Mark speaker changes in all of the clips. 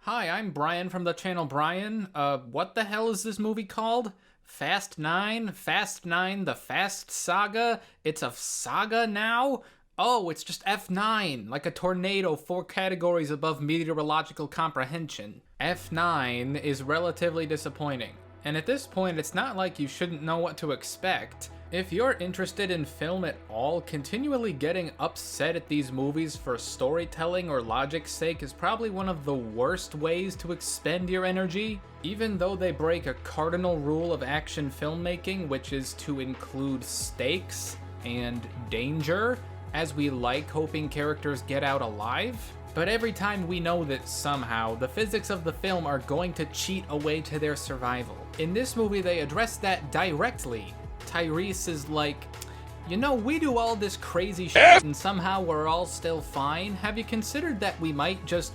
Speaker 1: Hi, I'm Brian from the channel Brian. What the hell is this movie called? Fast 9? Fast 9, the Fast Saga? It's a saga now? Oh, it's just F9, like a tornado 4 categories above meteorological comprehension. F9 is relatively disappointing. And at this point, it's not like you shouldn't know what to expect. If you're interested in film at all, continually getting upset at these movies for storytelling or logic's sake is probably one of the worst ways to expend your energy. Even though they break a cardinal rule of action filmmaking, which is to include stakes and danger, as we like hoping characters get out alive. But every time we know that somehow the physics of the film are going to cheat away to their survival. In this movie, they address that directly. Tyrese is like, you know, we do all this crazy shit and somehow we're all still fine. Have you considered that we might just,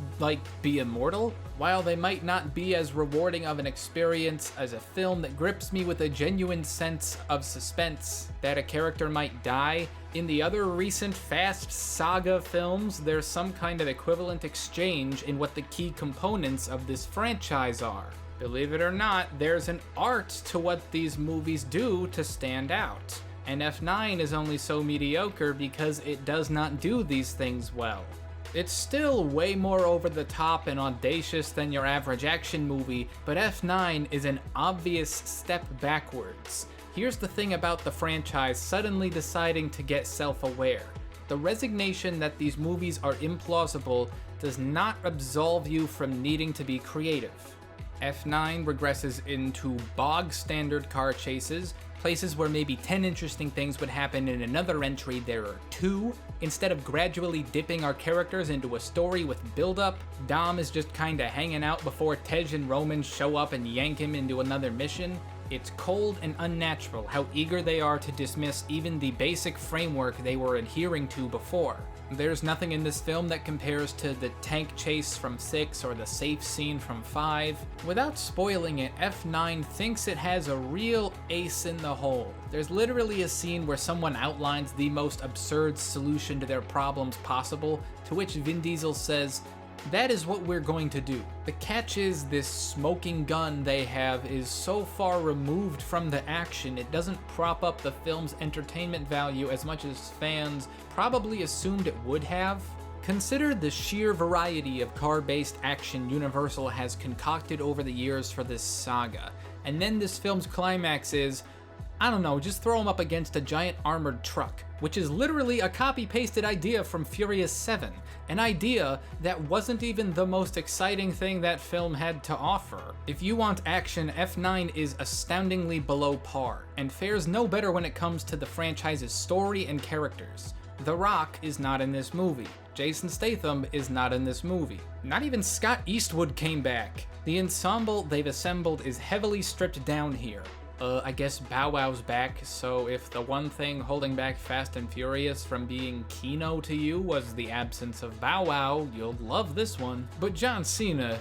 Speaker 1: be immortal? While they might not be as rewarding of an experience as a film that grips me with a genuine sense of suspense that a character might die, in the other recent Fast Saga films, there's some kind of equivalent exchange in what the key components of this franchise are. Believe it or not, there's an art to what these movies do to stand out. And F9 is only so mediocre because it does not do these things well. It's still way more over the top and audacious than your average action movie, but F9 is an obvious step backwards. Here's the thing about the franchise suddenly deciding to get self-aware. The resignation that these movies are implausible does not absolve you from needing to be creative. F9 regresses into bog-standard car chases, places where maybe 10 interesting things would happen in another entry, there are 2. Instead of gradually dipping our characters into a story with build-up, Dom is just kinda hanging out before Tej and Roman show up and yank him into another mission. It's cold and unnatural how eager they are to dismiss even the basic framework they were adhering to before. There's nothing in this film that compares to the tank chase from 6 or the safe scene from 5. Without spoiling it, F9 thinks it has a real ace in the hole. There's literally a scene where someone outlines the most absurd solution to their problems possible, to which Vin Diesel says, "That is what we're going to do." The catch is this smoking gun they have is so far removed from the action it doesn't prop up the film's entertainment value as much as fans probably assumed it would have. Consider the sheer variety of car-based action Universal has concocted over the years for this saga, and then this film's climax is, I don't know, just throw them up against a giant armored truck, which is literally a copy-pasted idea from Furious 7, an idea that wasn't even the most exciting thing that film had to offer. If you want action, F9 is astoundingly below par, and fares no better when it comes to the franchise's story and characters. The Rock is not in this movie. Jason Statham is not in this movie. Not even Scott Eastwood came back. The ensemble they've assembled is heavily stripped down here. I guess Bow Wow's back, so if the one thing holding back Fast and Furious from being Kino to you was the absence of Bow Wow, you'll love this one. But John Cena,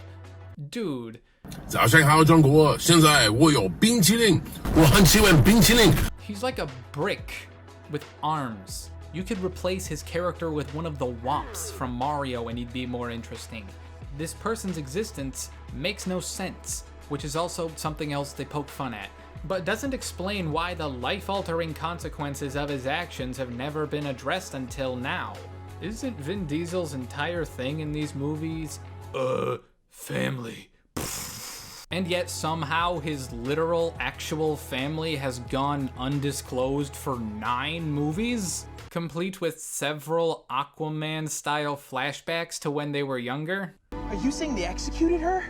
Speaker 1: dude.
Speaker 2: 早上好，中国！现在我有冰淇淋，我很喜欢冰淇淋。
Speaker 1: He's like a brick with arms. You could replace his character with one of the Womps from Mario and he'd be more interesting. This person's existence makes no sense, which is also something else they poke fun at, but doesn't explain why the life-altering consequences of his actions have never been addressed until now. Isn't Vin Diesel's entire thing in these movies, family? And yet somehow his literal, actual family has gone undisclosed for 9 movies? Complete with several Aquaman-style flashbacks to when they were younger?
Speaker 3: Are you saying they executed her?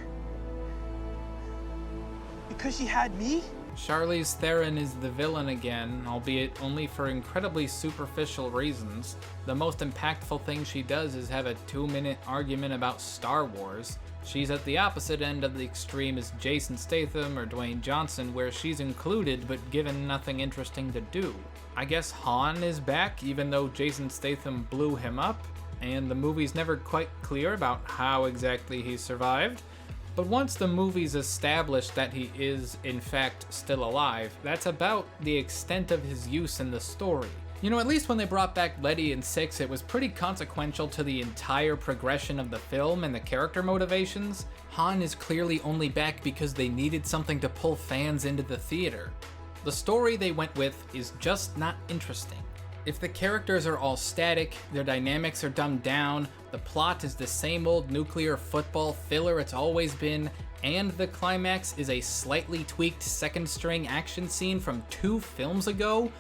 Speaker 3: Because she had me?
Speaker 1: Charlize Theron is the villain again, albeit only for incredibly superficial reasons. The most impactful thing she does is have a 2-minute argument about Star Wars. She's at the opposite end of the extreme as Jason Statham or Dwayne Johnson, where she's included but given nothing interesting to do. I guess Han is back, even though Jason Statham blew him up, and the movie's never quite clear about how exactly he survived. But once the movie's established that he is, in fact, still alive, that's about the extent of his use in the story. You know, at least when they brought back Letty in 6, it was pretty consequential to the entire progression of the film and the character motivations. Han is clearly only back because they needed something to pull fans into the theater. The story they went with is just not interesting. If the characters are all static, their dynamics are dumbed down, the plot is the same old nuclear football filler it's always been, and the climax is a slightly tweaked second-string action scene from 2 films ago,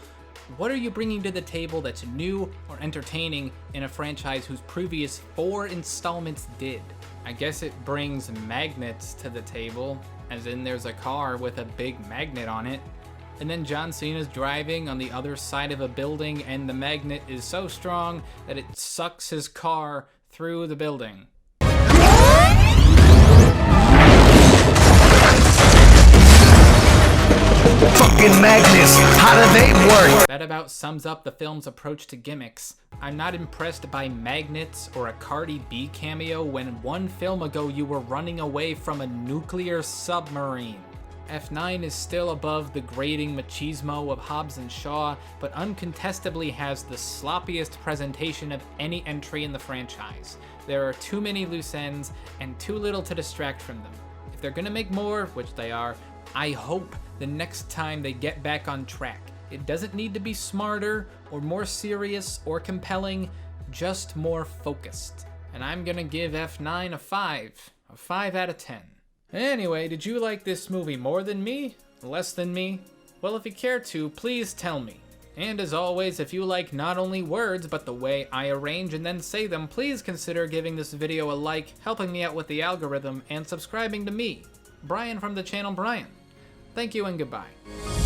Speaker 1: what are you bringing to the table that's new or entertaining in a franchise whose previous 4 installments did? I guess it brings magnets to the table, as in there's a car with a big magnet on it. And then John Cena's driving on the other side of a building and the magnet is so strong that it sucks his car through the building.
Speaker 4: Fucking magnets, how do they work?
Speaker 1: That about sums up the film's approach to gimmicks. I'm not impressed by magnets or a Cardi B cameo when 1 film ago you were running away from a nuclear submarine. F9 is still above the grating machismo of Hobbs and Shaw, but uncontestably has the sloppiest presentation of any entry in the franchise. There are too many loose ends and too little to distract from them. If they're gonna make more, which they are, I hope the next time they get back on track. It doesn't need to be smarter or more serious or compelling, just more focused. And I'm gonna give F9 a 5 out of 10. Anyway, did you like this movie more than me? Less than me? Well, if you care to, please tell me. And as always, if you like not only words, but the way I arrange and then say them, please consider giving this video a like, helping me out with the algorithm, and subscribing to me, Brian from the channel Brian. Thank you and goodbye.